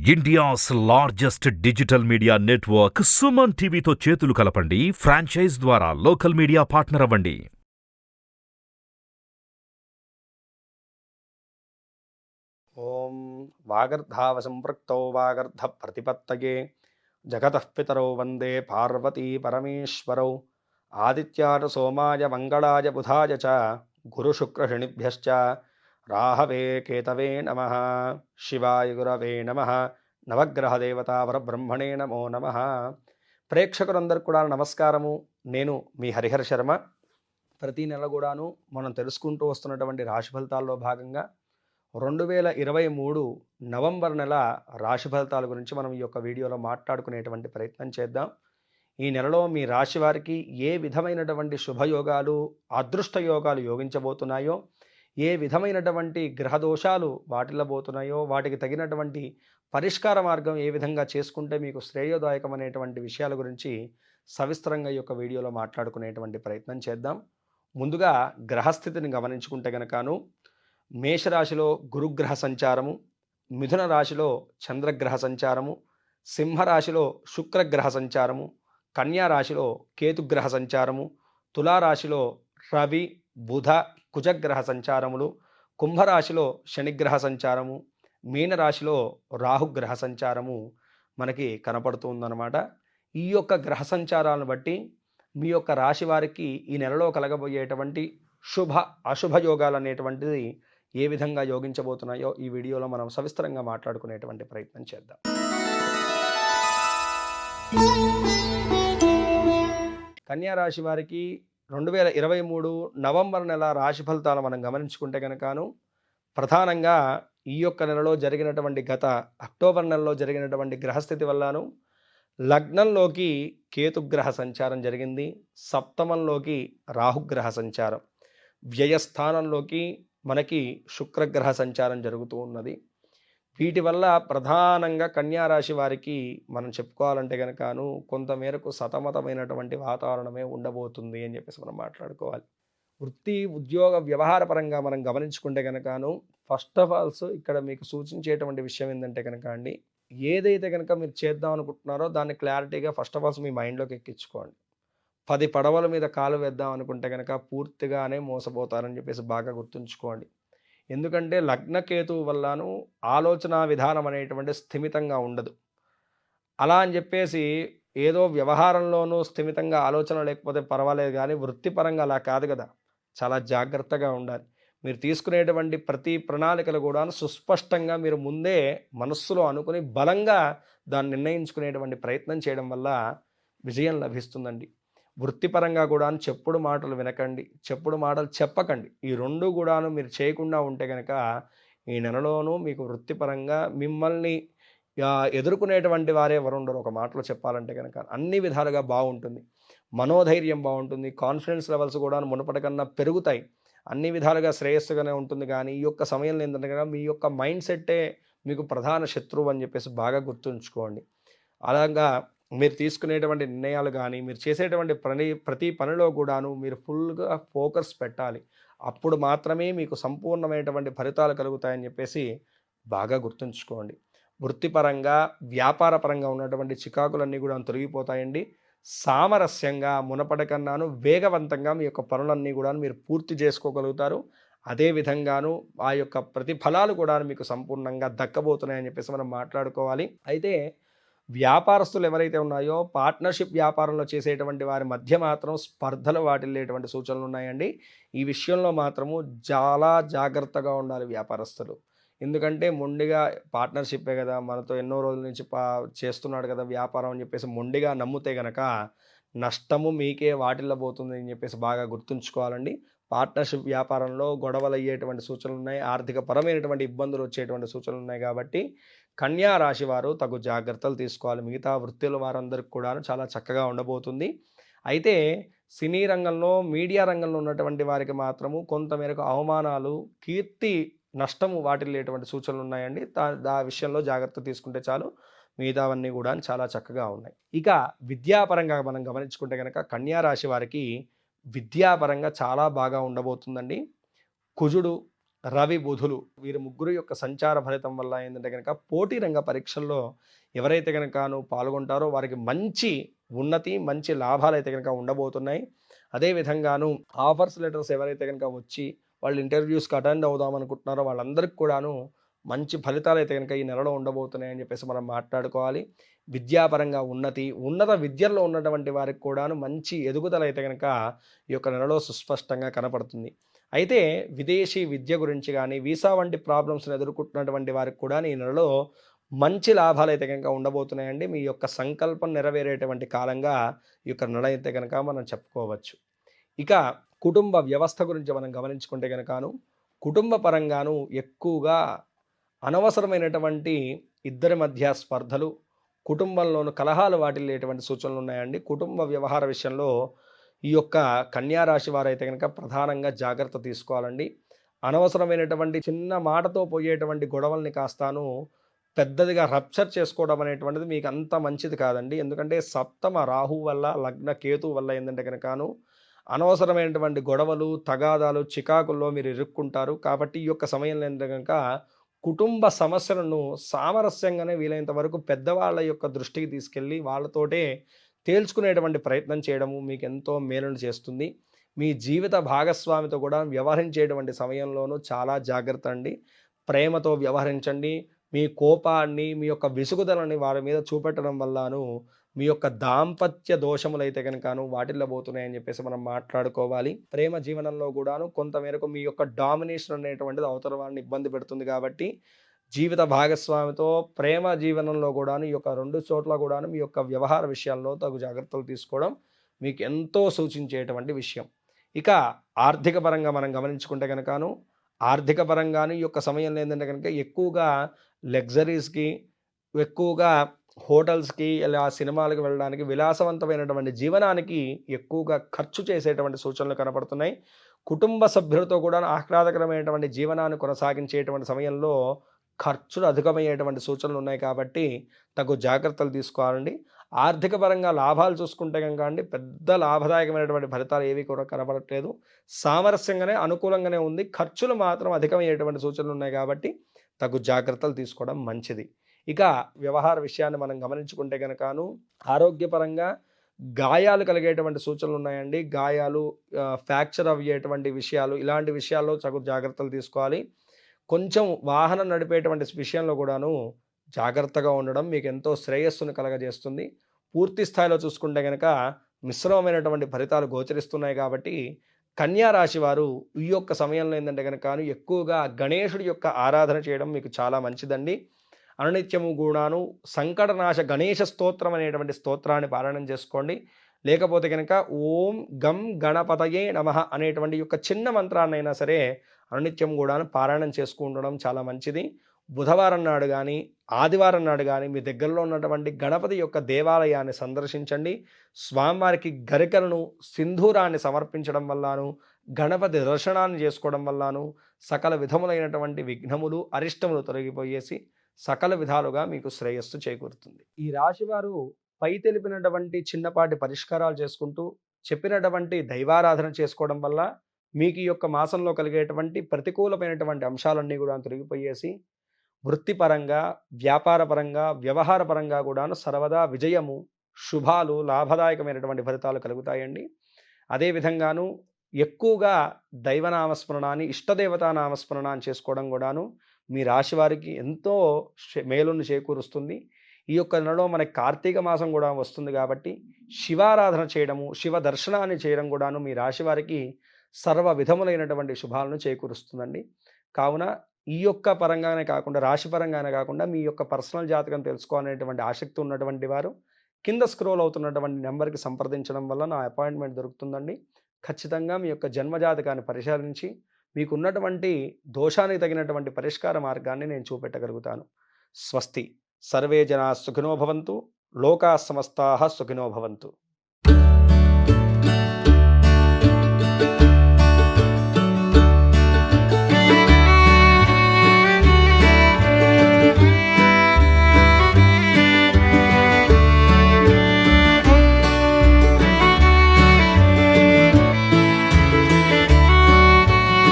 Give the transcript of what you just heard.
India's largest digital media network Suman టీవీతో చేతులు కలపండి. ఫ్రాంచైజ్ ద్వారా లోకల్ మీడియా పార్ట్నర్ అవ్వండి. ఓం వాగర్ధావ సంపృక్తౌ వాగర్ధ ప్రతిపత్తయే జగతః పితరౌ వందే పార్వతీ పరమేశ్వరౌ ఆదిత్యాయ సోమాయ మంగళాయ బుధాయ చ గురుశుక్రశనిభ్యశ్చ రాహవే కేతవే నమః. శివాయ గురవే నమః. నవగ్రహ దేవతా పరబ్రహ్మణే నమో నమః. ప్రేక్షకులందరికీ కూడా నమస్కారము. నేను మీ హరిహర శర్మ. ప్రతి నెల కూడాను మనం తెలుసుకుంటూ వస్తున్నటువంటి రాశి ఫలితాల్లో భాగంగా 2023 నవంబర్ నెల రాశి ఫలితాల గురించి మనం ఈ యొక్క వీడియోలో మాట్లాడుకునేటువంటి ప్రయత్నం చేద్దాం. ఈ నెలలో మీ రాశి వారికి ఏ విధమైనటువంటి శుభయోగాలు అదృష్ట యోగాలు యోగించబోతున్నాయో, ఏ విధమైనటువంటి గ్రహదోషాలు వాటిల్లబోతున్నాయో, వాటికి తగినటువంటి పరిష్కార మార్గం ఏ విధంగా చేసుకుంటే మీకు శ్రేయోదాయకమైనటువంటి విషయాల గురించి సవిస్తరంగా ఈ యొక్క వీడియోలో మాట్లాడుకునేటువంటి ప్రయత్నం చేద్దాం. ముందుగా గ్రహస్థితిని గమనించుకుంటే గనకను మేషరాశిలో గురుగ్రహ సంచారము, మిథున రాశిలో చంద్రగ్రహ సంచారము, సింహరాశిలో శుక్రగ్రహ సంచారము, కన్యా రాశిలో కేతుగ్రహ సంచారము, తులారాశిలో రవి బుధ కుజగ్రహ సంచారములు, కుంభరాశిలో శనిగ్రహ సంచారము, మీనరాశిలో రాహుగ్రహ సంచారము మనకి కనపడుతుందన్నమాట. ఈ యొక్క గ్రహ సంచారాలను బట్టి మీ యొక్క రాశి వారికి ఈ నెలలో కలగబోయేటువంటి శుభ అశుభ యోగాలు అనేటువంటిది ఏ విధంగా యోగించబోతున్నాయో ఈ వీడియోలో మనం సవిస్తరంగా మాట్లాడుకునేటువంటి ప్రయత్నం చేద్దాం. కన్యా రాశి వారికి 2023 నవంబర్ నెల రాశి ఫలితాలు మనం గమనించుకుంటే కనుకను ప్రధానంగా ఈ యొక్క నెలలో జరిగినటువంటి గత అక్టోబర్ నెలలో జరిగినటువంటి గ్రహస్థితి వల్లను లగ్నంలోకి కేతుగ్రహ సంచారం జరిగింది, సప్తమంలోకి రాహుగ్రహ సంచారం, వ్యయస్థానంలోకి మనకి శుక్రగ్రహ సంచారం జరుగుతూ ఉన్నది. వీటి వల్ల ప్రధానంగా కన్యా రాశి వారికి మనం చెప్పుకోవాలంటే కనుకను కొంతమేరకు సతమతమైనటువంటి వాతావరణమే ఉండబోతుంది అని చెప్పేసి మనం మాట్లాడుకోవాలి. వృత్తి ఉద్యోగ వ్యవహార పరంగా మనం గమనించుకుంటే కనుకను ఫస్ట్ ఆఫ్ ఆల్స్ ఇక్కడ మీకు సూచించేటువంటి విషయం ఏంటంటే కనుక అండి, ఏదైతే కనుక మీరు చేద్దాం అనుకుంటున్నారో దాన్ని క్లారిటీగా ఫస్ట్ ఆఫ్ ఆల్స్ మీ మైండ్లోకి ఎక్కించుకోండి. 10 పడవల మీద కాలు వేద్దాం అనుకుంటే కనుక పూర్తిగానే మోసపోతారని చెప్పేసి బాగా గుర్తుంచుకోండి. ఎందుకంటే లగ్నకేతువు వల్లను ఆలోచన విధానం అనేటువంటి స్థిమితంగా ఉండదు. అలా అని చెప్పేసి ఏదో వ్యవహారంలోనూ స్థిమితంగా ఆలోచన లేకపోతే పర్వాలేదు, కానీ వృత్తిపరంగా అలా కాదు కదా. చాలా జాగ్రత్తగా ఉండాలి. మీరు తీసుకునేటువంటి ప్రతి ప్రణాళికలు కూడా సుస్పష్టంగా మీరు ముందే మనస్సులో అనుకుని బలంగా దాన్ని నిర్ణయించుకునేటువంటి ప్రయత్నం చేయడం వల్ల విజయం లభిస్తుందండి. వృత్తిపరంగా కూడా చెప్పుడు మాటలు వినకండి, చెప్పుడు మాటలు చెప్పకండి. ఈ రెండు కూడాను మీరు చేయకుండా ఉంటే కనుక ఈ నెలలోనూ మీకు వృత్తిపరంగా మిమ్మల్ని ఎదుర్కొనేటువంటి వారే ఎవరు ఉండరు. ఒక మాటలో చెప్పాలంటే కనుక అన్ని విధాలుగా బాగుంటుంది. మనోధైర్యం బాగుంటుంది, కాన్ఫిడెన్స్ లెవెల్స్ కూడా మునుపటి కన్నా పెరుగుతాయి. అన్ని విధాలుగా శ్రేయస్సుగానే ఉంటుంది. కానీ ఈ యొక్క సమయంలో ఏంటంటే కనుక మీ యొక్క మైండ్ సెట్టే మీకు ప్రధాన శత్రువు అని చెప్పేసి బాగా గుర్తుంచుకోండి. అలాగా మీరు తీసుకునేటువంటి నిర్ణయాలు కానీ మీరు చేసేటువంటి ప్రతి పనిలో కూడాను మీరు ఫుల్గా ఫోకస్ పెట్టాలి. అప్పుడు మాత్రమే మీకు సంపూర్ణమైనటువంటి ఫలితాలు కలుగుతాయని చెప్పేసి బాగా గుర్తుంచుకోండి. వృత్తిపరంగా వ్యాపార పరంగా ఉన్నటువంటి చికాకులన్నీ కూడా తొలగిపోతాయండి. సామరస్యంగా మునపటి కన్నాను వేగవంతంగా మీ యొక్క పనులన్నీ కూడా మీరు పూర్తి చేసుకోగలుగుతారు. అదేవిధంగాను ఆ యొక్క ప్రతిఫలాలు కూడా మీకు సంపూర్ణంగా దక్కబోతున్నాయని చెప్పేసి మనం మాట్లాడుకోవాలి. అయితే వ్యాపారస్తులు ఎవరైతే ఉన్నాయో పార్ట్నర్షిప్ వ్యాపారంలో చేసేటువంటి వారి మధ్య మాత్రం స్పర్ధలు వాటిల్లేటువంటి సూచనలు ఉన్నాయండి. ఈ విషయంలో మాత్రము చాలా జాగ్రత్తగా ఉండాలి వ్యాపారస్తులు. ఎందుకంటే మొండిగా పార్ట్నర్షిప్పే కదా, మనతో ఎన్నో రోజుల నుంచి చేస్తున్నాడు కదా వ్యాపారం అని చెప్పేసి మొండిగా నమ్మితే కనుక నష్టము మీకే వాటిల్లబోతుంది అని చెప్పేసి బాగా గుర్తుంచుకోవాలండి. పార్ట్నర్షిప్ వ్యాపారంలో గొడవలు అయ్యేటువంటి సూచనలు ఉన్నాయి, ఆర్థిక పరమైనటువంటి ఇబ్బందులు వచ్చేటువంటి సూచనలు ఉన్నాయి. కాబట్టి కన్యా రాశి వారు తగు జాగ్రత్తలు తీసుకోవాలి. మిగతా వృత్తుల వారందరికీ కూడా చాలా చక్కగా ఉండబోతుంది. అయితే సినీ రంగంలో మీడియా రంగంలో ఉన్నటువంటి వారికి మాత్రము కొంతమేరకు అవమానాలు కీర్తి నష్టము వాటిల్లేటువంటి సూచనలు ఉన్నాయండి. ఆ విషయంలో జాగ్రత్త తీసుకుంటే చాలు, మిగతావన్నీ కూడా చాలా చక్కగా ఉన్నాయి. ఇక విద్యాపరంగా మనం గమనించుకుంటే కనుక కన్యా రాశి వారికి విద్యాపరంగా చాలా బాగా ఉండబోతుందండి. కుజుడు రవి, బుధులు వీరి ముగ్గురు యొక్క సంచార ఫలితం వల్ల ఏంటంటే కనుక పోటీ రంగ పరీక్షల్లో ఎవరైతే కనుకను పాల్గొంటారో వారికి మంచి ఉన్నతి, మంచి లాభాలు అయితే కనుక ఉండబోతున్నాయి. అదేవిధంగాను ఆఫర్స్ లెటర్స్ ఎవరైతే కనుక వచ్చి వాళ్ళు ఇంటర్వ్యూస్కి అటెండ్ అవుదాం అనుకుంటున్నారో వాళ్ళందరికీ కూడాను మంచి ఫలితాలు అయితే కనుక ఈ నెలలో ఉండబోతున్నాయని చెప్పేసి మనం మాట్లాడుకోవాలి. విద్యాపరంగా ఉన్నతి, ఉన్నత విద్యల్లో ఉన్నటువంటి వారికి కూడాను మంచి ఎదుగుదల అయితే కనుక ఈ యొక్క నెలలో సుస్పష్టంగా కనపడుతుంది. అయితే విదేశీ విద్య గురించి కానీ వీసా వంటి ప్రాబ్లమ్స్ని ఎదుర్కొంటున్నటువంటి వారికి కూడా ఈ నెలలో మంచి లాభాలు అయితే కనుక ఉండబోతున్నాయండి. మీ యొక్క సంకల్పం నెరవేరేటువంటి కాలంగా ఈ యొక్క నెల అయితే కనుక మనం చెప్పుకోవచ్చు. ఇక కుటుంబ వ్యవస్థ గురించి మనం గమనించుకుంటే కనుకను కుటుంబ పరంగాను ఎక్కువగా అనవసరమైనటువంటి ఇద్దరి మధ్య స్పర్ధలు, కుటుంబంలోను కలహాలు వాటిల్లేటువంటి సూచనలు ఉన్నాయండి. కుటుంబ వ్యవహార విషయంలో ఈ యొక్క కన్యా రాశి వారైతే కనుక ప్రధానంగా జాగ్రత్త తీసుకోవాలండి. అనవసరమైనటువంటి చిన్న మాటతో పోయేటువంటి గొడవల్ని కాస్తాను పెద్దదిగా రప్చర్ చేసుకోవడం అనేటువంటిది మీకు అంత మంచిది కాదండి. ఎందుకంటే సప్తమ రాహు వల్ల, లగ్న కేతు వల్ల ఏంటంటే కనుకను అనవసరమైనటువంటి గొడవలు, తగాదాలు, చికాకుల్లో మీరు ఇరుక్కుంటారు. కాబట్టి ఈ యొక్క సమయంలో ఏంటంటే కనుక కుటుంబ సమస్యలను సామరస్యంగానే వీలైనంత వరకు పెద్దవాళ్ళ యొక్క దృష్టికి తీసుకెళ్ళి వాళ్ళతోటే తేల్చుకునేటువంటి ప్రయత్నం చేయడము మీకు ఎంతో మేలును చేస్తుంది. మీ జీవిత భాగస్వామితో కూడా వ్యవహరించేటువంటి సమయంలోనూ చాలా జాగ్రత్త అండి. ప్రేమతో వ్యవహరించండి. మీ కోపాన్ని, మీ యొక్క విసుగుదలని వారి మీద చూపెట్టడం వల్లను మీ యొక్క దాంపత్య దోషములైతే కనుకను వాటిల్లబోతున్నాయని చెప్పేసి మనం మాట్లాడుకోవాలి. ప్రేమ జీవనంలో కూడాను కొంతమేరకు మీ యొక్క డామినేషన్ అనేటువంటిది అవతల వారిని ఇబ్బంది పెడుతుంది. కాబట్టి జీవిత భాగస్వామితో ప్రేమ జీవనంలో కూడాను ఈ యొక్క 2 చోట్ల కూడాను మీ యొక్క వ్యవహార విషయాల్లో తగు జాగ్రత్తలు తీసుకోవడం మీకు ఎంతో సూచించేటువంటి విషయం. ఇక ఆర్థిక పరంగా మనం గమనించుకుంటే కనుకను ఆర్థిక పరంగాను ఈ యొక్క సమయంలో ఏంటంటే కనుక ఎక్కువగా లగ్జరీస్కి, ఎక్కువగా హోటల్స్కి, ఇలా సినిమాలకు వెళ్ళడానికి, విలాసవంతమైనటువంటి జీవనానికి ఎక్కువగా ఖర్చు చేసేటువంటి సూచనలు కనపడుతున్నాయి. కుటుంబ సభ్యులతో కూడా ఆహ్లాదకరమైనటువంటి జీవనాన్ని కొనసాగించేటువంటి సమయంలో ఖర్చులు అధికమయ్యేటువంటి సూచనలు ఉన్నాయి. కాబట్టి తగు జాగ్రత్తలు తీసుకోవాలండి. ఆర్థిక పరంగా లాభాలు చూసుకుంటే కనుక అండి పెద్ద లాభదాయకమైనటువంటి ఫలితాలు ఏవి కూడా కనపడట్లేదు. సామరస్యంగానే అనుకూలంగానే ఉంది. ఖర్చులు మాత్రం అధికమయ్యేటువంటి సూచనలు ఉన్నాయి. కాబట్టి తగు జాగ్రత్తలు తీసుకోవడం మంచిది. ఇక వ్యవహార విషయాన్ని మనం గమనించుకుంటే కనుకను ఆరోగ్యపరంగా గాయాలు కలిగేటువంటి సూచనలు ఉన్నాయండి. గాయాలు, ఫ్రాక్చర్ అయ్యేటువంటి విషయాలు, ఇలాంటి విషయాల్లో తగు జాగ్రత్తలు తీసుకోవాలి. కొంచెం వాహనం నడిపేటువంటి విషయంలో కూడాను జాగ్రత్తగా ఉండడం మీకు ఎంతో శ్రేయస్సును కలగజేస్తుంది. పూర్తి స్థాయిలో చూసుకుంటే కనుక మిశ్రమమైనటువంటి ఫలితాలు గోచరిస్తున్నాయి. కాబట్టి కన్యా రాశి వారు ఈ యొక్క సమయంలో ఏంటంటే కనుక ఎక్కువగా గణేశుడి యొక్క ఆరాధన చేయడం మీకు చాలా మంచిదండి. అనునిత్యము కూడాను సంకటనాశ గణేశ స్తోత్రం అనేటువంటి స్తోత్రాన్ని పారాయణం చేసుకోండి. లేకపోతే కనుక ఓం గం గణపతయే నమః అనేటువంటి యొక్క చిన్న మంత్రాన్నైనా సరే అనునిత్యం కూడాను పారాయణం చేసుకుంటడం చాలా మంచిది. బుధవారం నాడు కానీ, ఆదివారం నాడు కానీ మీ దగ్గరలో ఉన్నటువంటి గణపతి యొక్క దేవాలయాన్ని సందర్శించండి. స్వామివారికి గరికలను, సింధూరాన్ని సమర్పించడం వల్లను, గణపతి దర్శనాన్ని చేసుకోవడం వల్లను సకల విధములైనటువంటి విఘ్నములు, అరిష్టములు తొలగిపోయేసి సకల విధాలుగా మీకు శ్రేయస్సు చేకూరుతుంది. ఈ రాశివారు పై తెలిపినటువంటి చిన్నపాటి పరిష్కారాలు చేసుకుంటూ చెప్పినటువంటి దైవారాధన చేసుకోవడం వల్ల మీకు ఈ యొక్క మాసంలో కలిగేటువంటి ప్రతికూలమైనటువంటి అంశాలన్నీ కూడా తొలగిపోయేసి వృత్తిపరంగా, వ్యాపారపరంగా, వ్యవహార పరంగా కూడాను సర్వదా విజయము, శుభాలు, లాభదాయకమైనటువంటి ఫలితాలు కలుగుతాయండి. అదేవిధంగాను ఎక్కువగా దైవనామస్మరణాన్ని, ఇష్టదేవతా నామస్మరణాన్ని చేసుకోవడం కూడాను మీ రాశి వారికి ఎంతో మేలును చేకూరుస్తుంది. ఈ యొక్క నెలలో మనకి కార్తీక మాసం కూడా వస్తుంది. కాబట్టి శివారాధన చేయడము, శివ దర్శనాన్ని చేయడం కూడాను మీ రాశి వారికి సర్వ విధములైనటువంటి శుభాలను చేకూరుస్తుందండి. కావున ఈ యొక్క పరంగానే కాకుండా, రాశి పరంగానే కాకుండా మీ యొక్క పర్సనల్ జాతకం తెలుసుకోవాలనేటువంటి ఆసక్తి ఉన్నటువంటి వారు కింద స్క్రోల్ అవుతున్నటువంటి నెంబర్కి సంప్రదించడం వల్ల నా అపాయింట్మెంట్ దొరుకుతుందండి. ఖచ్చితంగా మీ యొక్క జన్మజాతకాన్ని పరిశీలించి మీకున్నటువంటి దోషానికి తగినటువంటి పరిష్కార మార్గాన్ని నేను చూపెట్టగలుగుతాను. స్వస్తి. సర్వే జనా సుఖినో భవంతు. లోకా సమస్తాః సుఖినో భవంతు.